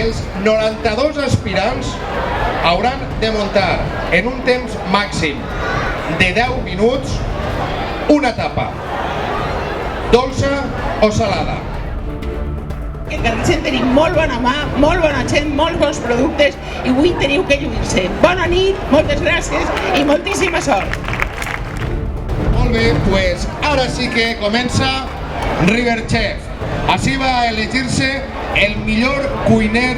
Els 92 aspirants hauran de muntar en un temps màxim de 10 minuts una tapa, dolça o salada. En Carcaixent tenim molt bona mà, molt bona gent, molts bons productes i avui teniu que lluir-se. Bona nit, moltes gràcies i moltíssima sort. Molt bé, pues ara sí que comença Riverchef. Així va elegir-se el millor cuiner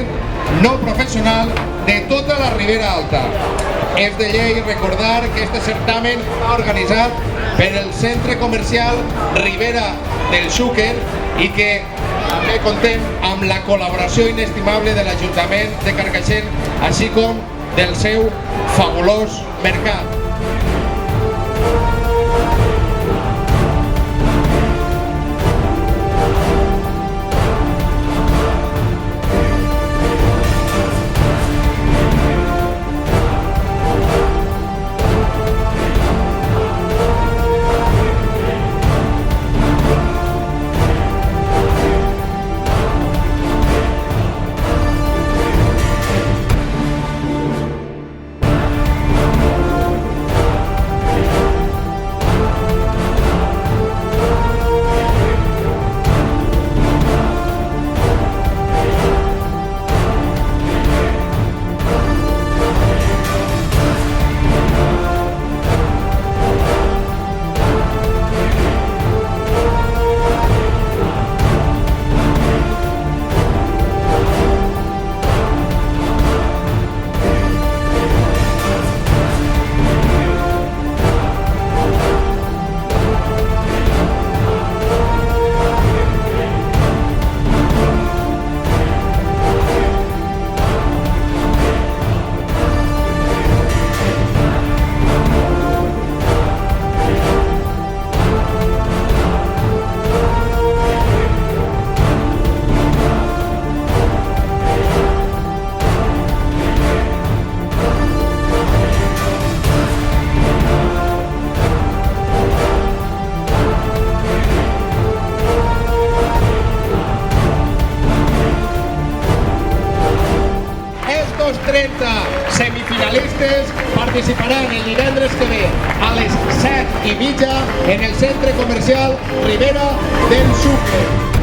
no professional de tota la Ribera Alta. És de llei recordar que este certamen està organitzat per el Centre Comercial Ribera del Xúquer i que també contem amb la col·laboració inestimable de l'Ajuntament de Carcaixent, així com del seu fabulós mercat. Estos 30 semifinalistes participaran el divendres que ve a les 7:30 en el Centre Comercial Ribera del Xúquer.